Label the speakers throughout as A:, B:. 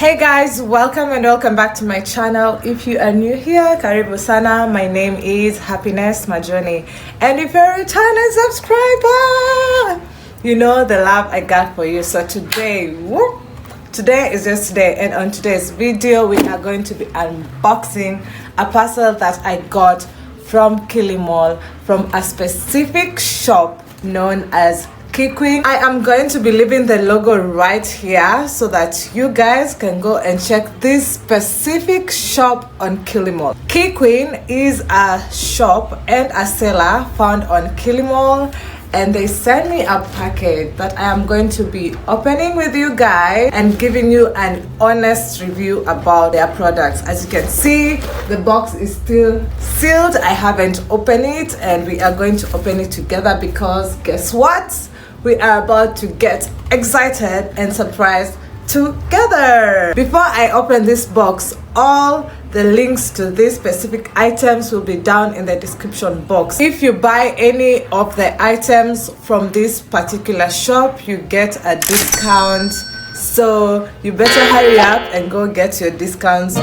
A: Hey guys, welcome and welcome back to my channel. If you are new here, karibu sana. My name is Happiness Majoni, and if you're a returning subscriber, you know the love I got for you. So today is just today, and on today's video we are going to be unboxing a parcel that I got from Kilimall from a specific shop known as BIKINI. I am going to be leaving the logo right here so that you guys can go and check this specific shop on Kilimall. BIKINI is a shop and a seller found on Kilimall, and they sent me a package that I am going to be opening with you guys and giving you an honest review about their products. As you can see, the box is still sealed. I haven't opened it, and we are going to open it together because guess what? We are about to get excited and surprised together. Before I open this box, all the links to these specific items will be down in the description box. If you buy any of the items from this particular shop, you get a discount, so you better hurry up and go get your discounts.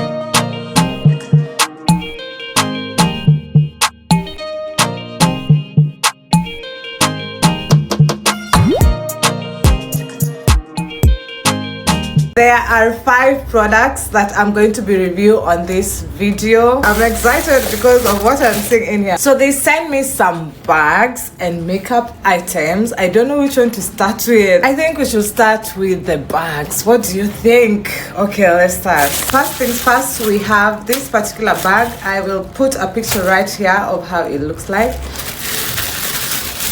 A: There are 5 products that I'm going to be reviewing on this video. I'm excited because of what I'm seeing in here. So they sent me some bags and makeup items. I don't know which one to start with. I think we should start with the bags. What do you think? Okay, let's start. First things first, we have this particular bag. I will put a picture right here of how it looks like.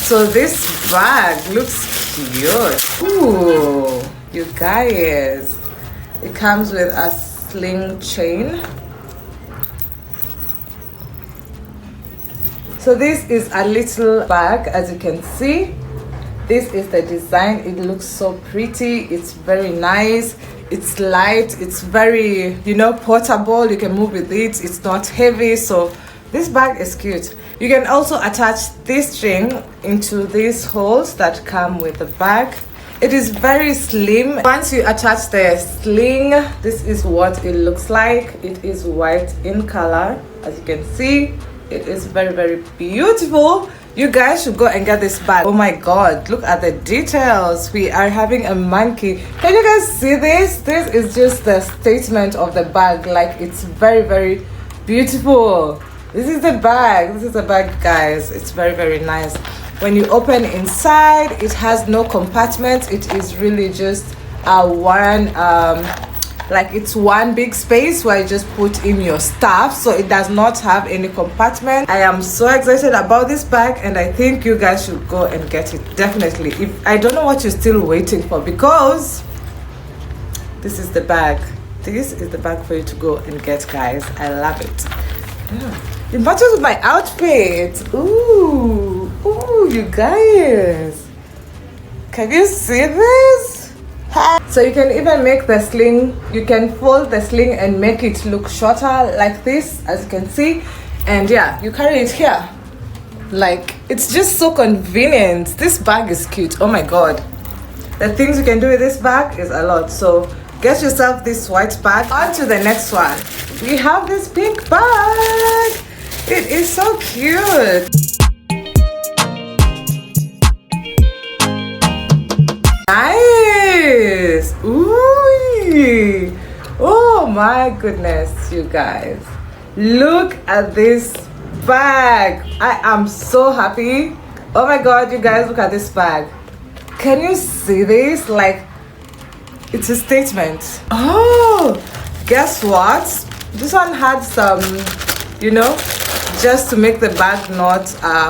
A: So this bag looks cute. Ooh. You guys, it comes with a sling chain. So this is a little bag, as you can see. This is the design. It looks so pretty. It's very nice. It's light. It's very, portable. You can move with it. It's not heavy. So this bag is cute. You can also attach this string into these holes that come with the bag. It is very slim. Once you attach the sling, this is what it looks like. It is white in color. As you can see, it is very, very beautiful. You guys should go and get this bag. Oh my god, look at the details. We are having a monkey. Can you guys see this? This is just the statement of the bag. Like, it's very, very beautiful. This is the bag. This is the bag, guys. It's very, very nice. When you open inside, it has no compartment. It is really just it's one big space where you just put in your stuff. So it does not have any compartment. I am so excited about this bag, and I think you guys should go and get it. Definitely. I don't know what you're still waiting for, because this is the bag. This is the bag for you to go and get, guys. I love it. Yeah. It matches with my outfit. Ooh, you guys. Can you see this? So you can even make the sling, you can fold the sling and make it look shorter like this, as you can see. And yeah, you carry it here. Like, it's just so convenient. This bag is cute. Oh my god. The things you can do with this bag is a lot. So get yourself this white bag. On to the next one. We have this pink bag. It is so cute. Nice. Ooh. Oh my goodness, you guys. Look at this bag. I am so happy. Oh my god, you guys, look at this bag. Can you see this? Like, it's a statement. Oh, guess what? This one had some, just to make the bag not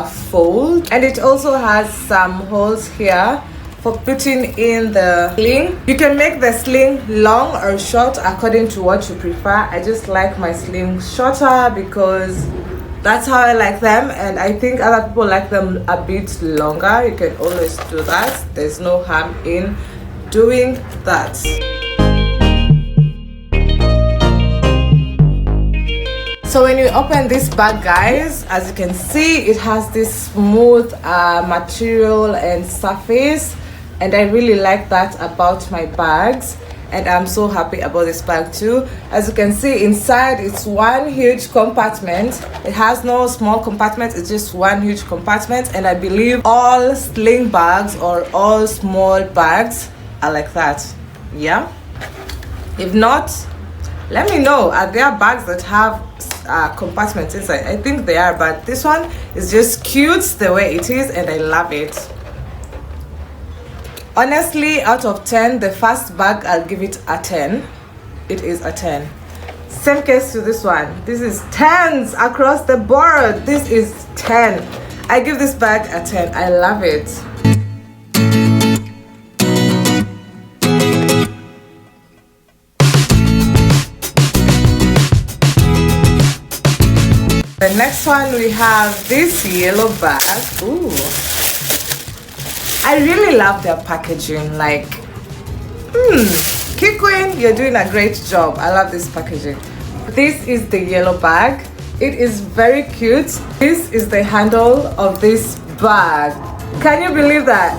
A: fold, and it also has some holes here for putting in the sling. You can make the sling long or short according to what you prefer. I just like my sling shorter because that's how I like them, and I think other people like them a bit longer. You can always do that. There's no harm in doing that. So when you open this bag, guys, as you can see, it has this smooth material and surface, and I really like that about my bags. and I'm so happy about this bag too. As you can see, inside it's one huge compartment. It has no small compartment, it's just one huge compartment, and I believe all sling bags or all small bags are like that. Yeah, if not, let me know. Are there bags that have compartments inside? I think they are, but this one is just cute the way it is, and I love it. Honestly, out of 10, the first bag, I'll give it a 10. It is a 10. Same case to this one. This is 10s across the board. This is 10. I give this bag a 10. I love it. The next one, we have this yellow bag. Ooh. I really love their packaging. Like, Queen, you're doing a great job. I love this packaging. This is the yellow bag. It is very cute. This is the handle of this bag. Can you believe that?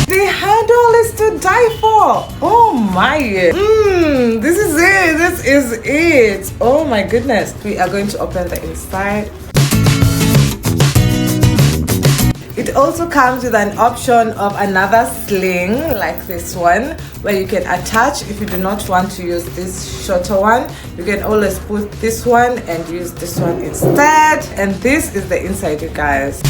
A: The handle is to die for. Oh my. This is it. This is it. Oh my goodness. We are going to open the inside. It also comes with an option of another sling like this one, where you can attach. If you do not want to use this shorter one, you can always put this one and use this one instead. And this is the inside, you guys.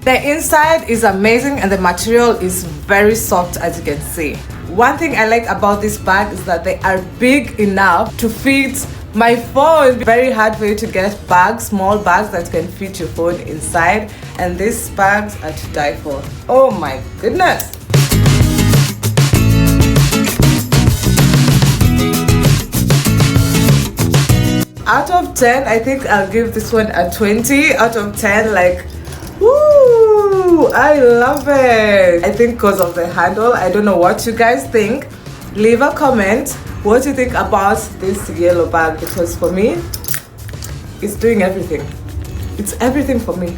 A: The inside is amazing and the material is very soft, as you can see. One thing I like about this bag is that they are big enough to fit my phone. Very hard for you to get bags, small bags that can fit your phone inside, and these bags are to die for. Oh my goodness. Out of 10, I think I'll give this one a 20 out of 10. Like, woo, I love it. I think because of the handle. I don't know what you guys think. Leave a comment what you think about this yellow bag, because for me, it's doing everything. It's everything for me.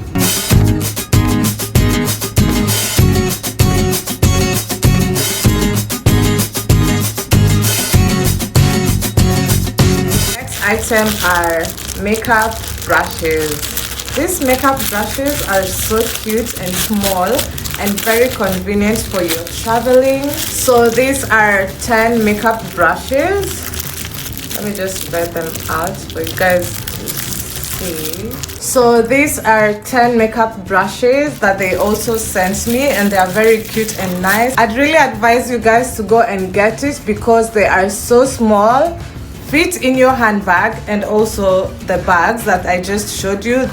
A: Next item are makeup brushes. These makeup brushes are so cute and small and very convenient for your traveling. So these are 10 makeup brushes. Let me just spread them out for you guys to see. So these are 10 makeup brushes that they also sent me, and they are very cute and nice. I'd really advise you guys to go and get it because they are so small, fit in your handbag, and also the bags that I just showed you.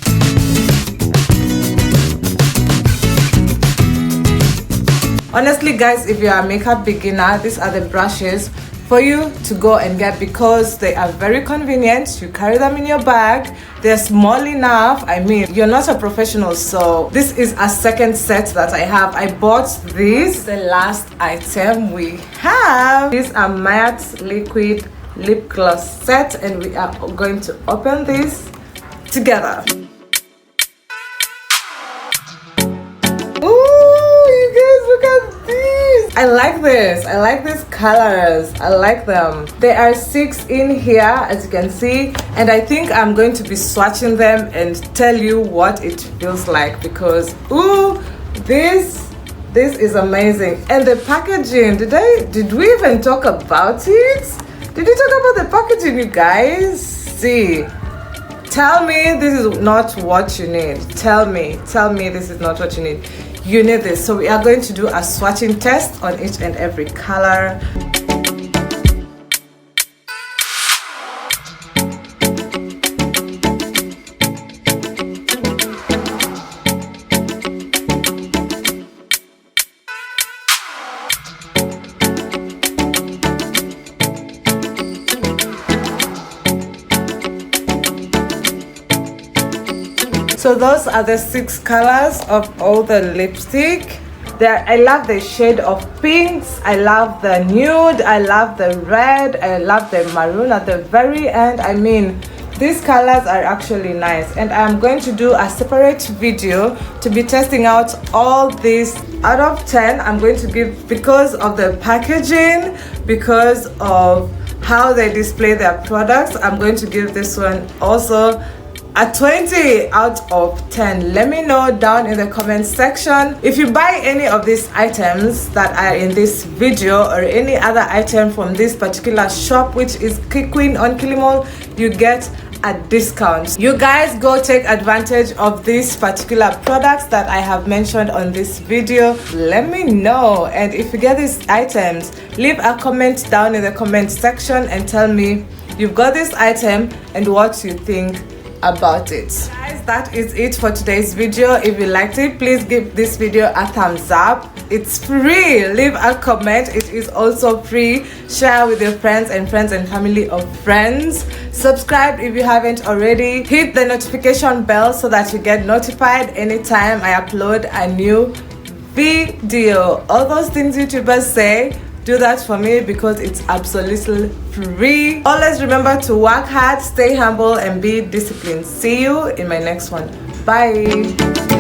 A: Honestly guys, if you are a makeup beginner, these are the brushes for you to go and get because they are very convenient. You carry them in your bag. They're small enough. I mean, you're not a professional, so this is a second set that I have. I bought this. The last item we have. These are matte liquid lip gloss set, and we are going to open this together. I like this. I like these colors. I like them. There are 6 in here, as you can see, and I think I'm going to be swatching them and tell you what it feels like because ooh, this is amazing. And the packaging, did we even talk about it? Did we talk about the packaging, you guys? See, tell me this is not what you need. Tell me this is not what you need. You need this. So we are going to do a swatching test on each and every color. So those are the 6 colors of all the lipstick. I love the shade of pinks, I love the nude, I love the red, I love the maroon at the very end. I mean, these colors are actually nice, and I'm going to do a separate video to be testing out all these. Out of 10, I'm going to give, because of the packaging, because of how they display their products, I'm going to give this one also a 20 out of 10. Let me know down in the comment section if you buy any of these items that are in this video or any other item from this particular shop, which is Queen on Kilimall, you get a discount. You guys go take advantage of these particular products that I have mentioned on this video. Let me know, and if you get these items, leave a comment down in the comment section and tell me you've got this item and what you think about it. Guys, that is it for today's video. If you liked it, please give this video a thumbs up. It's free. Leave a comment. It is also free. Share with your friends and family of friends. Subscribe if you haven't already. Hit the notification bell so that you get notified anytime I upload a new video. All those things YouTubers say, do that for me because it's absolutely free. Always remember to work hard, stay humble, and be disciplined. See you in my next one. Bye.